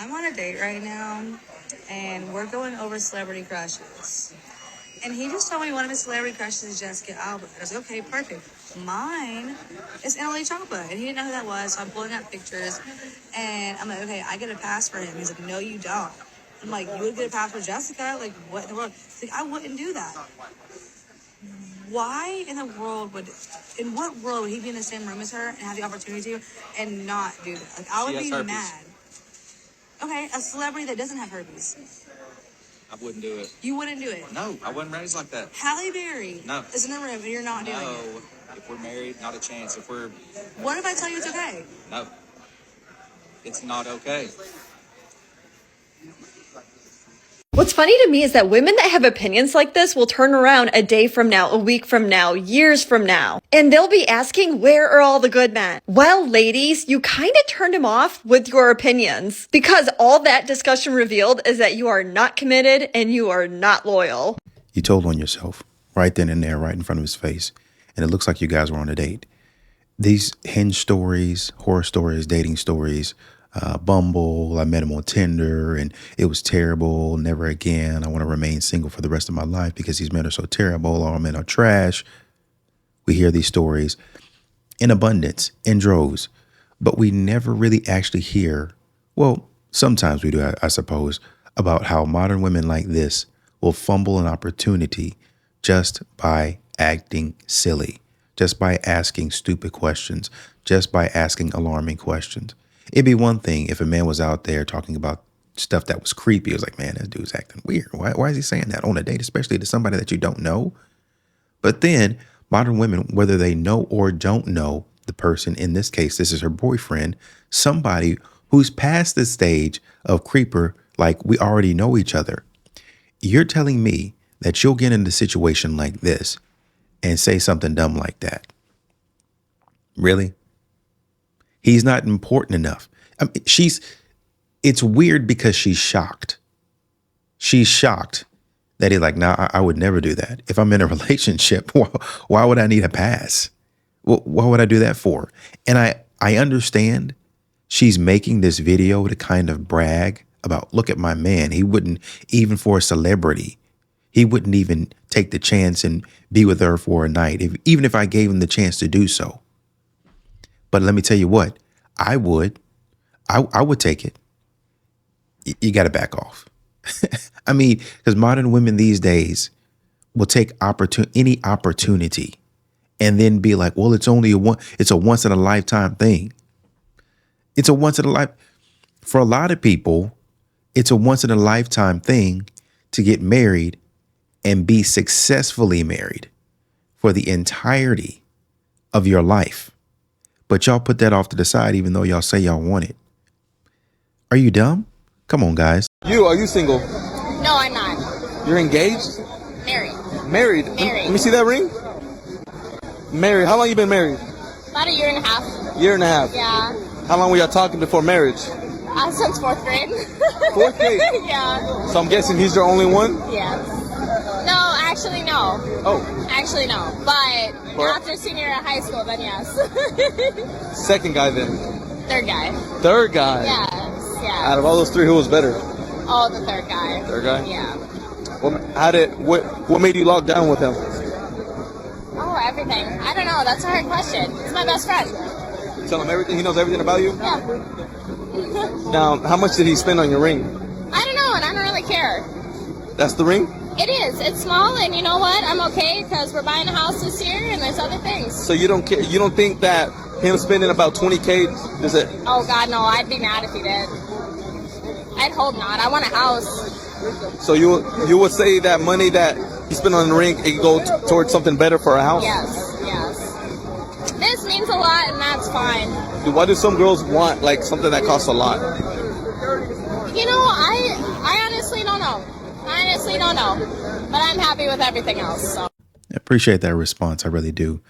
I'm on a date right now, and we're going over celebrity crushes. And he just told me one of his celebrity crushes is Jessica Alba. I was like, okay, perfect. Mine is Emily Chapa, and he didn't know who that was, so I'm pulling up pictures, and I'm like, okay, I get a pass for him. He's like, no, you don't. I'm like, you would get a pass for Jessica? Like, what in the world? He's like, I wouldn't do that. Why in what world would he be in the same room as her and have the opportunity to and not do that? Like, I would be mad. Okay, a celebrity that doesn't have herpes. I wouldn't do it. You wouldn't do it? No, I wasn't raised like that. Halle Berry No. is in the room and you're not doing it. No, if we're married, not a chance. What if I tell you it's okay? No, it's not okay. What's funny to me is that women that have opinions like this will turn around a day from now, a week from now, years from now, and they'll be asking, where are all the good men? Well, ladies, you kind of turned him off with your opinions because all that discussion revealed is that you are not committed and you are not loyal. You told on yourself right then and there, right in front of his face. And it looks like you guys were on a date. These hinge stories, horror stories, dating stories, Bumble, I met him on Tinder and it was terrible. Never again. I want to remain single for the rest of my life because these men are so terrible. All men are trash. We hear these stories in abundance, in droves, but we never really actually hear, well, sometimes we do, I suppose, about how modern women like this will fumble an opportunity just by acting silly, just by asking stupid questions, just by asking alarming questions. It'd be one thing if a man was out there talking about stuff that was creepy. It was like, man, this dude's acting weird. Why is he saying that on a date, especially to somebody that you don't know? But then modern women, whether they know or don't know the person, in this case, this is her boyfriend, somebody who's past the stage of creeper, like we already know each other. You're telling me that you'll get into a situation like this and say something dumb like that? Really? He's not important enough. I mean, it's weird because she's shocked. She's shocked that he's like, nah, I would never do that. If I'm in a relationship, why would I need a pass? What would I do that for? And I understand she's making this video to kind of brag about, look at my man. He wouldn't, even for a celebrity, he wouldn't even take the chance and be with her for a night, even if I gave him the chance to do so. But let me tell you what, I would take it. You got to back off. I mean, because modern women these days will take any opportunity and then be like, well, it's a once in a lifetime thing. It's a once in a life. For a lot of people, it's a once in a lifetime thing to get married and be successfully married for the entirety of your life. But y'all put that off to the side, even though y'all say y'all want it. Are you dumb? Come on, guys. Are you single? No, I'm not. You're engaged? Married. Married? Married. Let me see that ring. Married. How long you been married? About a year and a half. Year and a half. Yeah. How long were y'all talking before marriage? Since fourth grade. Fourth grade? Yeah. So I'm guessing he's your only one? Yes. No, actually no. Oh. Actually no. But after senior year of high school, then yes. Second guy then? Third guy. Third guy? Yes. Yeah. Out of all those three, who was better? Oh, the third guy. Third guy? Yeah. What made you lock down with him? Oh, everything. I don't know. That's a hard question. He's my best friend. Tell him everything. He knows everything about you? Yeah. Now, how much did he spend on your ring? I don't know, and I don't really care. That's the ring? It is. It's small, and you know what? I'm okay because we're buying a house this year, and there's other things. So you don't care? You don't think that him spending about $20K is it? Oh God, no! I'd be mad if he did. I'd hope not. I want a house. So you would say that money that he spent on the ring, it could go towards something better for a house? Yes, yes. This means a lot, and that's fine. Why do some girls want like something that costs a lot? You know, I honestly don't know. I honestly don't know. But I'm happy with everything else. So. I appreciate that response. I really do.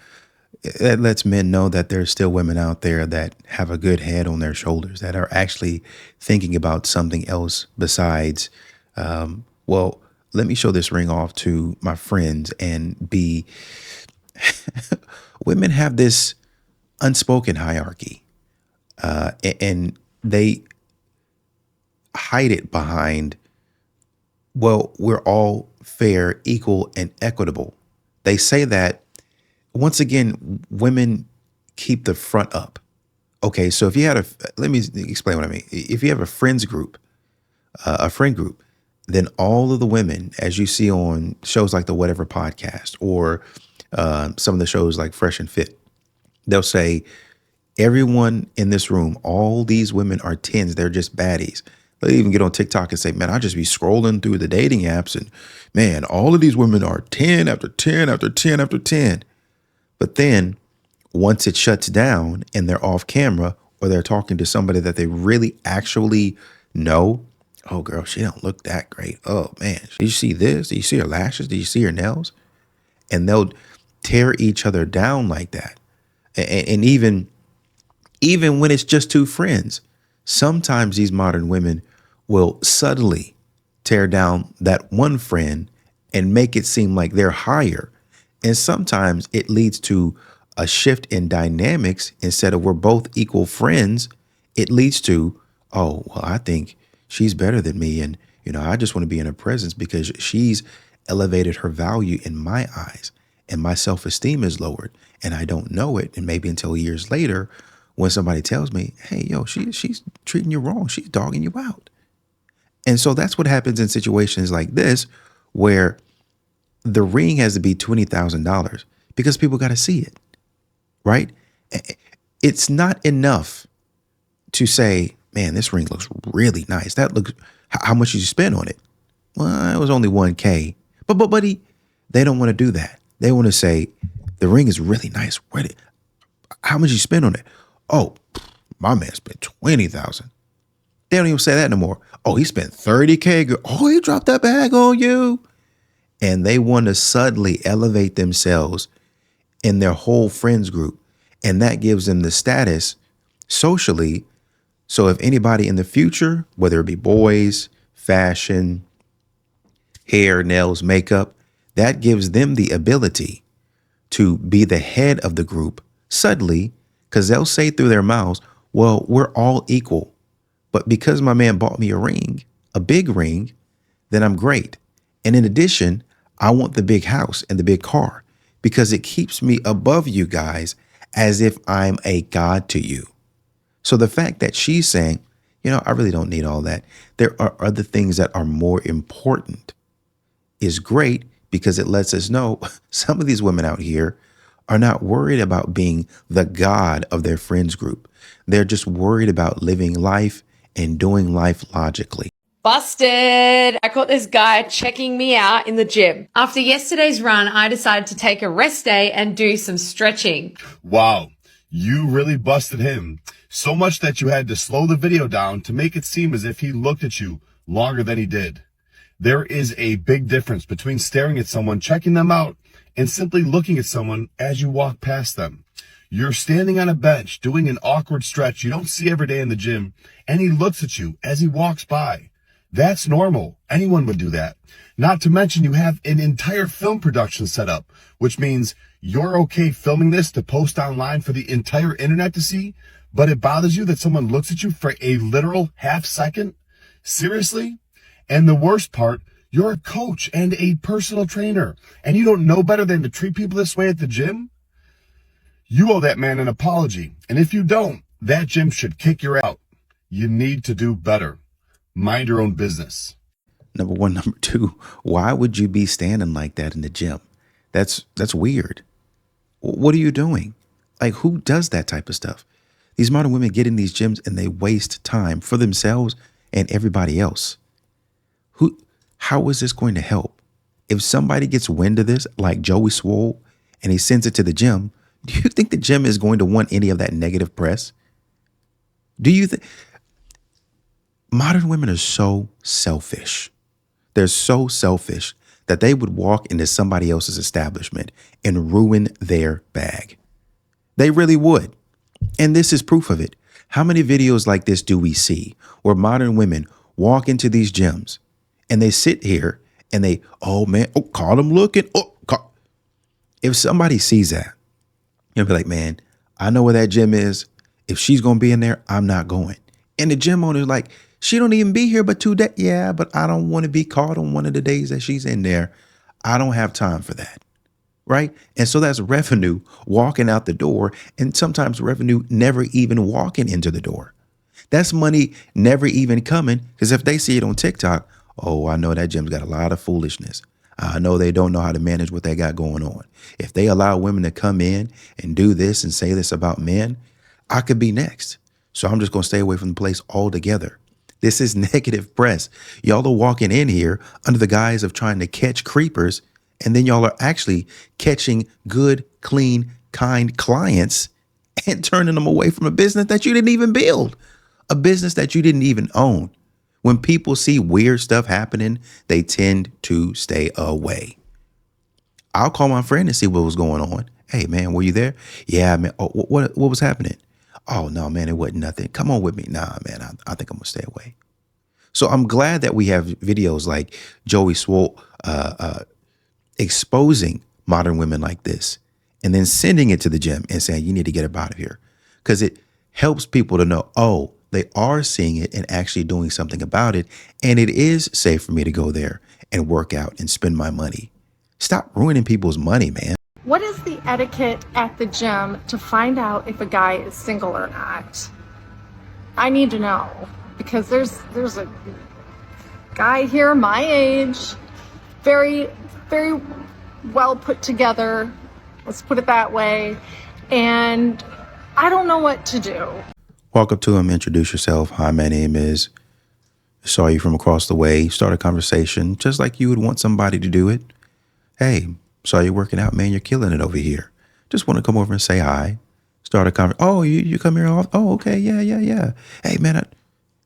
It lets men know that there's still women out there that have a good head on their shoulders, that are actually thinking about something else besides, well, let me show this ring off to my friends and be. Women have this unspoken hierarchy, and hide it behind, well, we're all fair, equal, and equitable. They say that, once again, women keep the front up. Okay, so if you had let me explain what I mean. If you have a friend group, then all of the women, as you see on shows like the Whatever Podcast or some of the shows like Fresh and Fit, they'll say, everyone in this room, all these women are 10s. They're just baddies. They even get on TikTok and say, man, I just be scrolling through the dating apps and man, all of these women are 10 after 10 after 10 after 10. But then once it shuts down and they're off camera or they're talking to somebody that they really actually know, oh girl, she don't look that great. Oh man, did you see this? Did you see her lashes? Did you see her nails? And they'll tear each other down like that. And even when it's just two friends, sometimes these modern women will subtly tear down that one friend and make it seem like they're higher. And sometimes it leads to a shift in dynamics. Instead of we're both equal friends, it leads to, oh, well, I think she's better than me. And, I just want to be in her presence because she's elevated her value in my eyes and my self-esteem is lowered and I don't know it. And maybe until years later, when somebody tells me, hey, yo, she's treating you wrong. She's dogging you out. And so that's what happens in situations like this, where the ring has to be $20,000 because people got to see it, right? It's not enough to say, man, this ring looks really nice. That looks, how much did you spend on it? Well, it was only $1,000. But buddy, they don't want to do that. They want to say, the ring is really nice. How much you spend on it? Oh, my man spent $20,000. They don't even say that no more. Oh, he spent $30,000. Girl. Oh, he dropped that bag on you. And they want to subtly elevate themselves in their whole friends group. And that gives them the status socially. So if anybody in the future, whether it be boys, fashion, hair, nails, makeup, that gives them the ability to be the head of the group subtly, because they'll say through their mouths, well, we're all equal. But because my man bought me a ring, a big ring, then I'm great. And in addition, I want the big house and the big car because it keeps me above you guys as if I'm a god to you. So the fact that she's saying, I really don't need all that. There are other things that are more important is great because it lets us know some of these women out here are not worried about being the god of their friends group. They're just worried about living life and doing life logically. Busted! I caught this guy checking me out in the gym. After yesterday's run, I decided to take a rest day and do some stretching. Wow, you really busted him. So much that you had to slow the video down to make it seem as if he looked at you longer than he did. There is a big difference between staring at someone, checking them out, and simply looking at someone as you walk past them. You're standing on a bench doing an awkward stretch you don't see every day in the gym, and he looks at you as he walks by. That's normal. Anyone would do that. Not to mention you have an entire film production set up, which means you're okay filming this to post online for the entire internet to see, but it bothers you that someone looks at you for a literal half second? Seriously? And the worst part, you're a coach and a personal trainer, and you don't know better than to treat people this way at the gym? You owe that man an apology, and if you don't, that gym should kick you out. You need to do better. Mind your own business. Number one. Number two, why would you be standing like that in the gym? That's weird. What are you doing? Like, who does that type of stuff? These modern women get in these gyms and they waste time for themselves and everybody else. How is this going to help? If somebody gets wind of this, like Joey Swole, and he sends it to the gym, do you think the gym is going to want any of that negative press? Do you think? Modern women are so selfish. They're so selfish that they would walk into somebody else's establishment and ruin their bag. They really would. And this is proof of it. How many videos like this do we see where modern women walk into these gyms and they sit here and they, oh man, oh, caught them looking. Oh, if somebody sees that, you'll be like, man, I know where that gym is. If she's going to be in there, I'm not going. And the gym owner's like, She don't even be here but 2 days. Yeah, but I don't want to be caught on one of the days that she's in there. I don't have time for that. Right. And so that's revenue walking out the door, and sometimes revenue never even walking into the door. That's money never even coming, because if they see it on TikTok, oh, I know that gym's got a lot of foolishness. I know they don't know how to manage what they got going on. If they allow women to come in and do this and say this about men, I could be next. So I'm just going to stay away from the place altogether. This is negative press. Y'all are walking in here under the guise of trying to catch creepers, and then y'all are actually catching good, clean, kind clients and turning them away from a business that you didn't even build, a business that you didn't even own. When people see weird stuff happening, they tend to stay away. I'll call my friend and see what was going on. Hey, man, were you there? Yeah, man. Oh, what was happening? Oh, no, man, it wasn't nothing. Come on with me. Nah, man, I think I'm going to stay away. So I'm glad that we have videos like Joey Swoll exposing modern women like this and then sending it to the gym and saying, you need to get up out of here. Because it helps people to know, oh, they are seeing it and actually doing something about it. And it is safe for me to go there and work out and spend my money. Stop ruining people's money, man. What is the etiquette at the gym to find out if a guy is single or not? I need to know, because there's a guy here my age, very, very well put together, let's put it that way, and I don't know what to do. Walk up to him, introduce yourself. Hi, my name is, saw you from across the way. Start a conversation just like you would want somebody to do it. Hey, saw you working out, man. You're killing it over here. Just want to come over and say hi. Start a conversation. Oh, you come here off? Oh, okay. Yeah. Hey, man.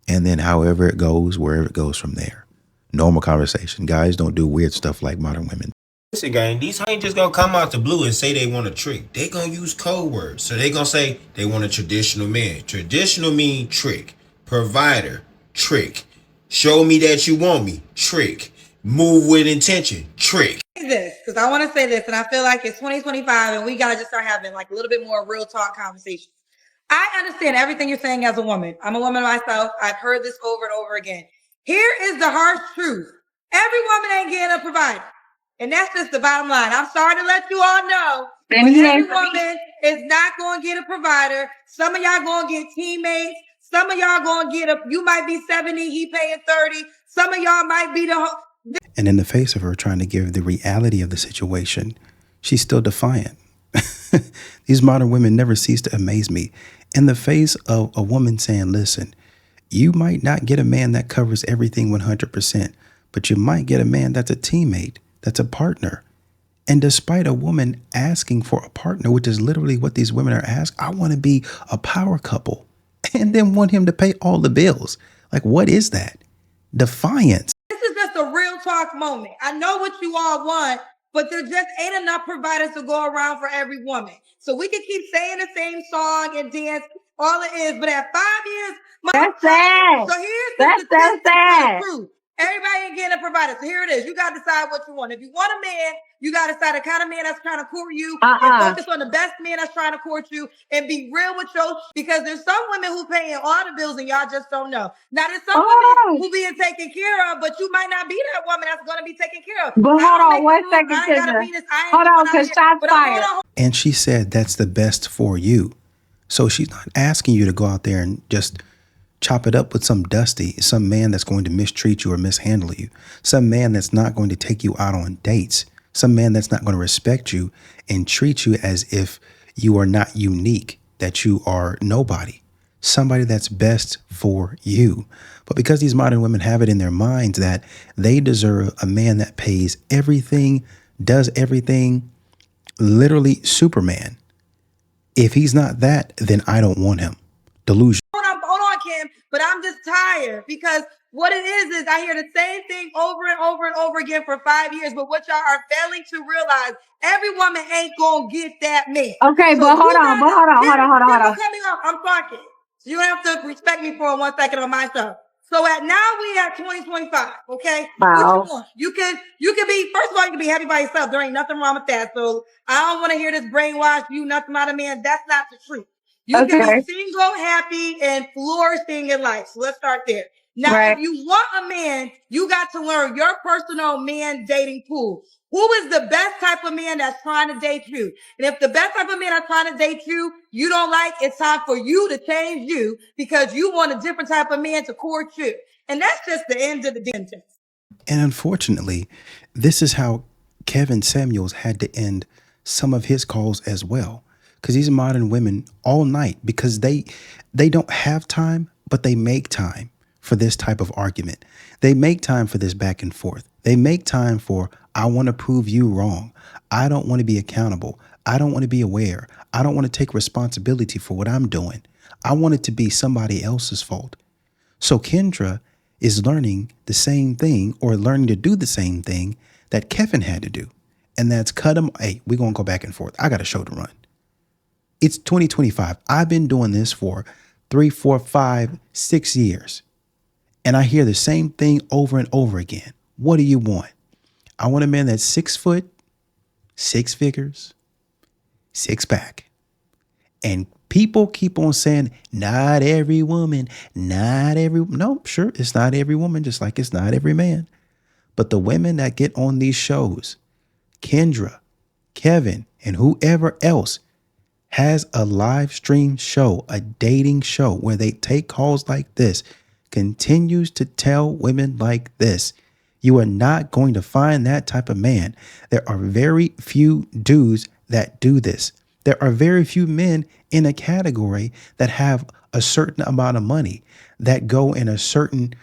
And then however it goes, wherever it goes from there. Normal conversation. Guys don't do weird stuff like modern women. Listen, gang, these ain't just gonna come out the blue and say they want a trick. They gonna use code words. So they gonna say they want a traditional man. Traditional mean trick. Provider, trick. Show me that you want me, trick. Move with intention, trick. This, because I want to say this, and I feel like it's 2025 and we got to just start having like a little bit more real talk conversations. I understand everything you're saying as a woman. I'm a woman myself. I've heard this over and over again. Here is the harsh truth. Every woman ain't getting a provider. And that's just the bottom line. I'm sorry to let you all know, but every woman is not going to get a provider. Some of y'all going to get teammates. Some of y'all going to get you might be 70, he paying 30. Some of y'all might be And in the face of her trying to give the reality of the situation, she's still defiant. These modern women never cease to amaze me. In the face of a woman saying, listen, you might not get a man that covers everything 100%, but you might get a man that's a teammate, that's a partner. And despite a woman asking for a partner, which is literally what these women are asking, I want to be a power couple, and then want him to pay all the bills. Like, what is that? Defiance. This is just a real talk moment. I know what you all want, but there just ain't enough providers to go around for every woman. So we can keep saying the same song and dance, all it is. But at 5 years, That's sad. So here's That's sad. truth. Everybody ain't getting a provider. So here it is. You got to decide what you want. If you want a man, you got to decide the kind of man that's trying to court you and focus on the best man that's trying to court you and be real with because there's some women who paying all the bills and y'all just don't know. Now there's some women who being taken care of, but you might not be that woman that's going to be taken care of. But hold on one second, hold on, because shots fired. And she said that's the best for you. So she's not asking you to go out there and just chop it up with some dusty, some man that's going to mistreat you or mishandle you, some man that's not going to take you out on dates, some man that's not going to respect you and treat you as if you are not unique, that you are nobody, somebody that's best for you. But because these modern women have it in their minds that they deserve a man that pays everything, does everything, literally Superman. If he's not that, then I don't want him. Delusion. Hold on, Kim, but I'm just tired because what it is I hear the same thing over and over and over again for 5 years. But what y'all are failing to realize, every woman ain't gonna get that man. Okay, so but hold on. I'm talking. So you have to respect me for 1 second on my show. So now we at 2025, okay? Wow. What you want? You can be, first of all, you can be happy by yourself. There ain't nothing wrong with that. So I don't want to hear this brainwash, you nothing about a man. That's not the truth. You can be single, happy, and flourishing in life. So let's start there. Now, Right. if you want a man, you got to learn your personal man dating pool. Who is the best type of man that's trying to date you? And if the best type of man that's trying to date you, you don't like, it's time for you to change you because you want a different type of man to court you. And that's just the end of the sentence. And unfortunately, this is how Kevin Samuels had to end some of his calls as well. Because these modern women all night, because they don't have time, but they make time for this type of argument. They make time for this back and forth. They make time for, I want to prove you wrong. I don't want to be accountable. I don't want to be aware. I don't want to take responsibility for what I'm doing. I want it to be somebody else's fault. So Kendra is learning the same thing, or learning to do the same thing that Kevin had to do. And that's cut him. Hey, we're going to go back and forth. I got a show to run. It's 2025. I've been doing this for 3, 4, 5, 6 years. And I hear the same thing over and over again. What do you want? I want a man that's 6 foot, 6 figures, 6 pack. And people keep on saying, not every woman, no, sure, it's not every woman, just like it's not every man. But the women that get on these shows, Kendra, Kevin, and whoever else has a live stream show, a dating show where they take calls like this, continues to tell women like this, you are not going to find that type of man. There are very few dudes that do this. There are very few men in a category that have a certain amount of money, that go in a certain,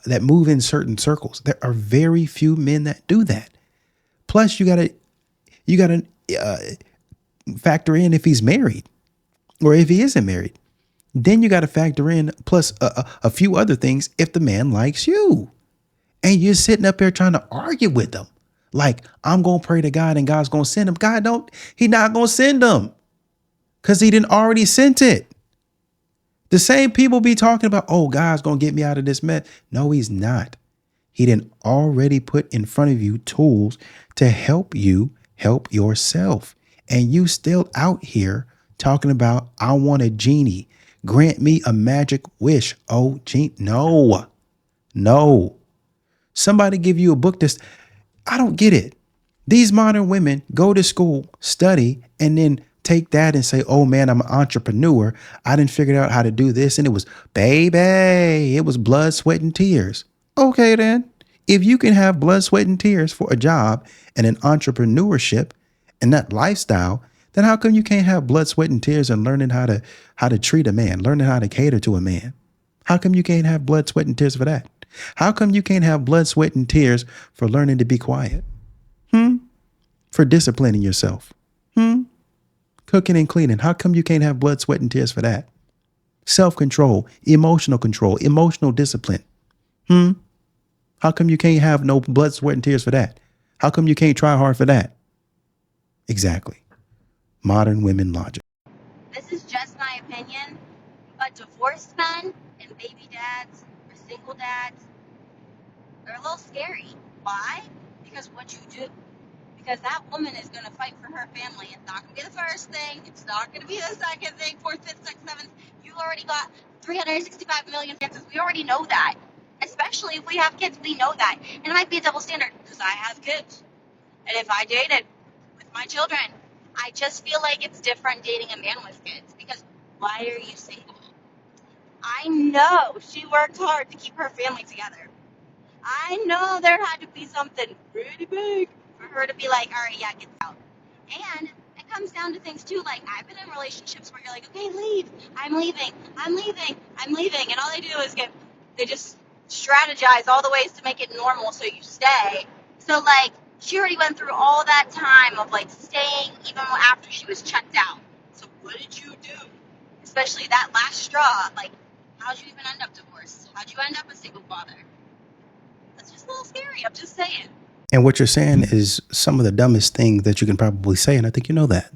that move in certain circles. There are very few men that do that. Plus, you gotta factor in if he's married or if he isn't married. Then you got to factor in plus a few other things if the man likes you. And you're sitting up there trying to argue with them. Like, I'm going to pray to God and God's going to send him. He not going to send them because he didn't already sent it. The same people be talking about, oh, God's going to get me out of this mess. No, he's not. He didn't already put in front of you tools to help you help yourself. And you still out here talking about, I want a genie. Grant me a magic wish. Oh, genie. No. Somebody give you a book that's, I don't get it. These modern women go to school, study, and then take that and say, oh man, I'm an entrepreneur. I didn't figure out how to do this. And it was, baby, it was blood, sweat, and tears. Okay, then. If you can have blood, sweat, and tears for a job and an entrepreneurship and that lifestyle, then how come you can't have blood, sweat, and tears and learning how to treat a man, learning how to cater to a man? How come you can't have blood, sweat, and tears for that? How come you can't have blood, sweat, and tears for learning to be quiet? For disciplining yourself? Cooking and cleaning. How come you can't have blood, sweat, and tears for that? Self-control, emotional discipline. How come you can't have no blood, sweat, and tears for that? How come you can't try hard for that? Exactly. Modern women logic. This is just my opinion, but divorced men and baby dads or single dads, they're a little scary. Why? Because what you do, because that woman is going to fight for her family. It's not going to be the first thing. It's not going to be the second thing, fourth, fifth, sixth, seventh. You already got 365 million chances. We already know that. Especially if we have kids, we know that. And it might be a double standard because I have kids. And if I dated with my children, I just feel like it's different dating a man with kids because why are you single? I know she worked hard to keep her family together. I know there had to be something pretty big for her to be like, all right, yeah, get out. And it comes down to things too, like I've been in relationships where you're like, okay, leave. I'm leaving. And all they do is they just strategize all the ways to make it normal so you stay. So like, she already went through all that time of like staying even after she was checked out. So what did you do? Especially that last straw. Like, how'd you even end up divorced? How'd you end up a single father? That's just a little scary. I'm just saying. And what you're saying is some of the dumbest thing that you can probably say. And I think you know that.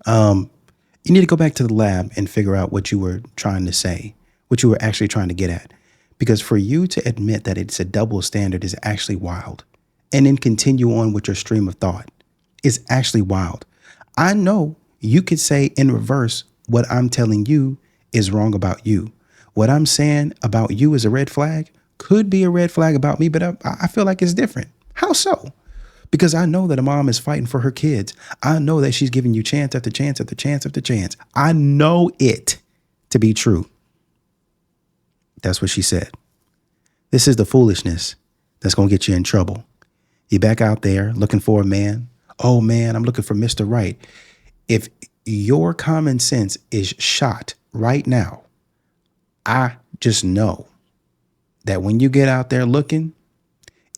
You need to go back to the lab and figure out what you were trying to say, what you were actually trying to get at. Because for you to admit that it's a double standard is actually wild. And then continue on with your stream of thought is actually wild. I know you could say in reverse what I'm telling you is wrong about you. What I'm saying about you is a red flag, could be a red flag about me, but I feel like it's different. How so? Because I know that a mom is fighting for her kids. I know that she's giving you chance after chance after chance after chance. I know it to be true. That's what she said. This is the foolishness that's going to get you in trouble. You back out there looking for a man. Oh man, I'm looking for Mr. Right. If your common sense is shot right now, I just know that when you get out there looking,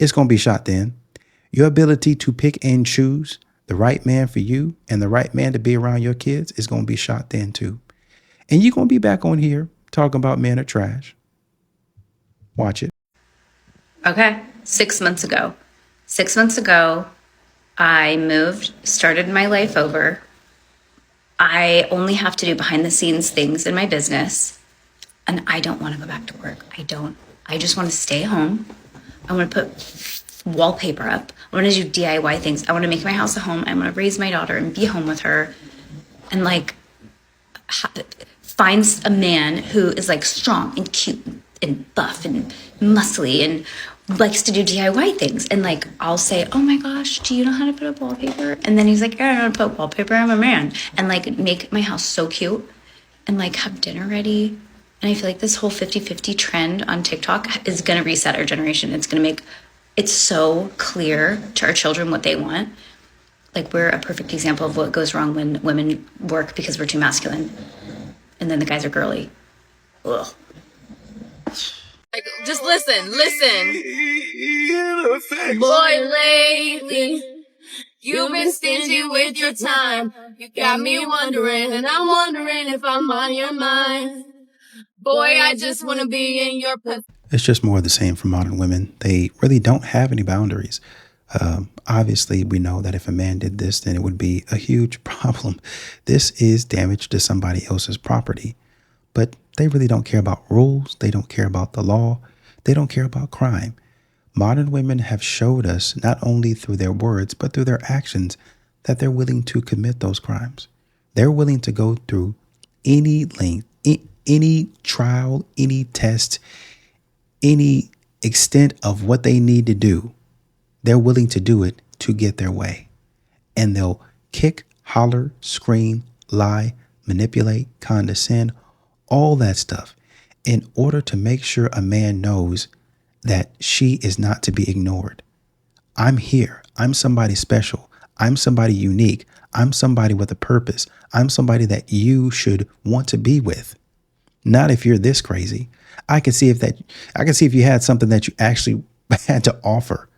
it's going to be shot then. Your ability to pick and choose the right man for you and the right man to be around your kids is going to be shot then too. And you're going to be back on here talking about men are trash. Watch it. Okay, 6 months ago. 6 months ago, I moved, started my life over. I only have to do behind the scenes things in my business. And I don't want to go back to work. I just want to stay home. I want to put wallpaper up. I want to do DIY things. I want to make my house a home. I want to raise my daughter and be home with her. And like, find a man who is like strong and cute and buff and muscly and likes to do DIY things. And like, I'll say, oh my gosh, do you know how to put up wallpaper? And then he's like, I don't know how to put wallpaper. I'm a man. And like, make my house so cute and like have dinner ready. And I feel like this whole 50-50 trend on TikTok is going to reset our generation. It's going to make it so clear to our children what they want. Like, we're a perfect example of what goes wrong when women work because we're too masculine. And then the guys are girly. Ugh. Like, just listen. Boy, lately, you've been stingy with your time. You got me wondering, and I'm wondering if I'm on your mind. Boy, I just want to be in your presence. It's just more of the same for modern women. They really don't have any boundaries. Obviously, we know that if a man did this, then it would be a huge problem. This is damage to somebody else's property. But they really don't care about rules. They don't care about the law. They don't care about crime. Modern women have showed us, not only through their words, but through their actions, that they're willing to commit those crimes. They're willing to go through any length, any trial, any test, any extent of what they need to do. They're willing to do it to get their way. And they'll kick, holler, scream, lie, manipulate, condescend, all that stuff in order to make sure a man knows that she is not to be ignored. I'm here. I'm somebody special. I'm somebody unique. I'm somebody with a purpose. I'm somebody that you should want to be with. Not if you're this crazy. I can see if you had something that you actually had to offer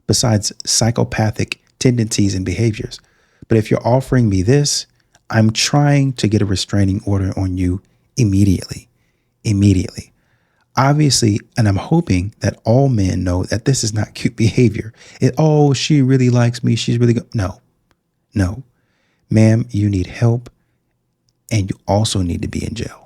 besides psychopathic tendencies and behaviors. But if you're offering me this, I'm trying to get a restraining order on you immediately. Obviously, and I'm hoping that all men know that this is not cute behavior. She really likes me. She's really good. No. Ma'am, you need help, and you also need to be in jail.